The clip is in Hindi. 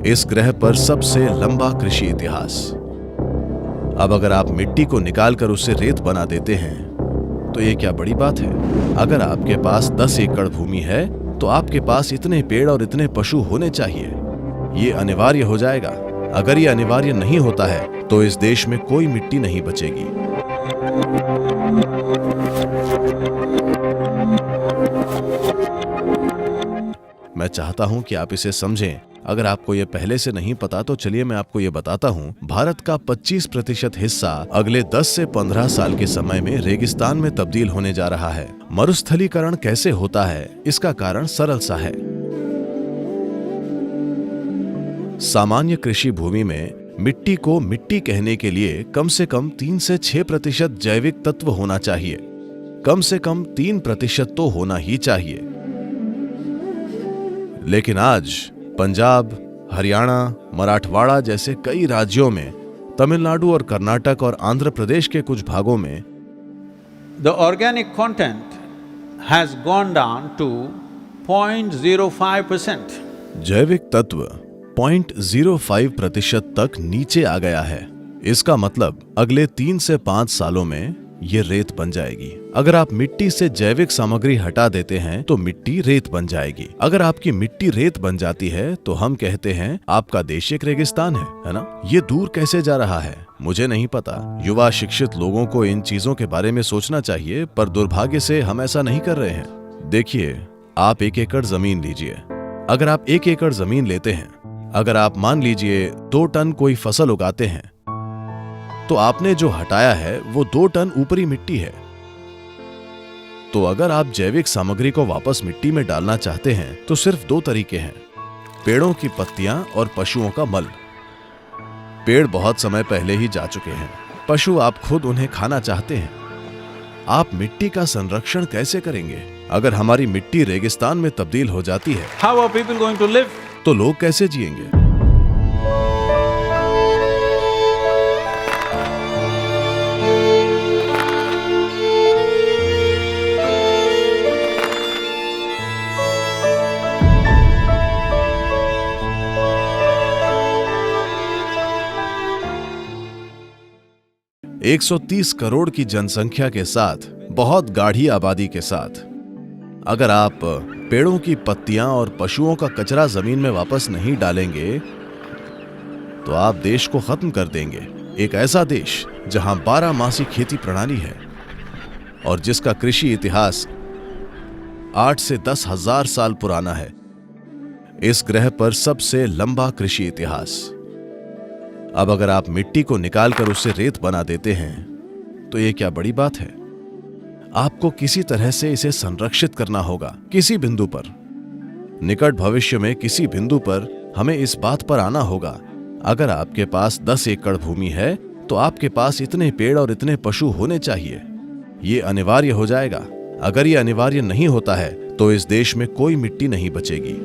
इस ग्रह पर सबसे लंबा कृषि इतिहास। अब अगर आप मिट्टी को निकालकर उससे रेत बना देते हैं तो ये क्या बड़ी बात है। अगर आपके पास 10 एकड़ भूमि है तो आपके पास इतने पेड़ और इतने पशु होने चाहिए। ये अनिवार्य हो जाएगा। अगर ये अनिवार्य नहीं होता है तो इस देश में कोई मिट्टी नहीं बचेगी। मैं चाहता हूं कि आप इसे समझें। अगर आपको ये पहले से नहीं पता तो चलिए मैं आपको ये बताता हूं। भारत का 25% हिस्सा अगले 10 से 15 साल के समय में रेगिस्तान में तब्दील होने जा रहा है। मरुस्थलीकरण कैसे होता है, इसका कारण सरल सा है। सामान्य कृषि भूमि में मिट्टी को मिट्टी कहने के लिए कम से कम 3 से 6% जैविक तत्व होना चाहिए। कम से कम 3% तो होना ही चाहिए। लेकिन आज पंजाब, हरियाणा, मराठवाड़ा जैसे कई राज्यों में, तमिलनाडु और कर्नाटक और आंध्र प्रदेश के कुछ भागों में the organic content has gone down to 0.05%. जैविक तत्व 0.05% तक नीचे आ गया है। इसका मतलब अगले 3 से 5 सालों में ये रेत बन जाएगी। अगर आप मिट्टी से जैविक सामग्री हटा देते हैं तो मिट्टी रेत बन जाएगी। अगर आपकी मिट्टी रेत बन जाती है तो हम कहते हैं आपका देश एक रेगिस्तान है ना? ये दूर कैसे जा रहा है मुझे नहीं पता। युवा शिक्षित लोगों को इन चीजों के बारे में सोचना चाहिए, पर दुर्भाग्य से हम ऐसा नहीं कर रहे हैं। देखिए, आप 1 एकड़ जमीन लीजिए। अगर आप 1 एकड़ जमीन लेते हैं, अगर आप मान लीजिए 2 टन कोई फसल उगाते हैं, तो आपने जो हटाया है वो 2 टन ऊपरी मिट्टी है। तो अगर आप जैविक सामग्री को वापस मिट्टी में डालना चाहते हैं तो सिर्फ 2 तरीके हैं, पेड़ों की पत्तियां और पशुओं का मल। पेड़ बहुत समय पहले ही जा चुके हैं, पशु आप खुद उन्हें खाना चाहते हैं। आप मिट्टी का संरक्षण कैसे करेंगे? अगर हमारी मिट्टी रेगिस्तान में तब्दील हो जाती है, How are people going to live? तो लोग कैसे जिएंगे? एक 130 करोड़ की जनसंख्या के साथ, बहुत गाढ़ी आबादी के साथ, अगर आप पेड़ों की पत्तियां और पशुओं का कचरा जमीन में वापस नहीं डालेंगे तो आप देश को खत्म कर देंगे। एक ऐसा देश जहां 12 मासी खेती प्रणाली है और जिसका कृषि इतिहास 8 से 10 हजार साल पुराना है। इस ग्रह पर सबसे लंबा कृषि इतिहास। अब अगर आप मिट्टी को निकालकर उससे रेत बना देते हैं तो ये क्या बड़ी बात है। आपको किसी तरह से इसे संरक्षित करना होगा, किसी बिंदु पर। निकट भविष्य में किसी बिंदु पर हमें इस बात पर आना होगा। अगर आपके पास 10 एकड़ भूमि है तो आपके पास इतने पेड़ और इतने पशु होने चाहिए। ये अनिवार्य हो जाएगा। अगर ये अनिवार्य नहीं होता है तो इस देश में कोई मिट्टी नहीं बचेगी।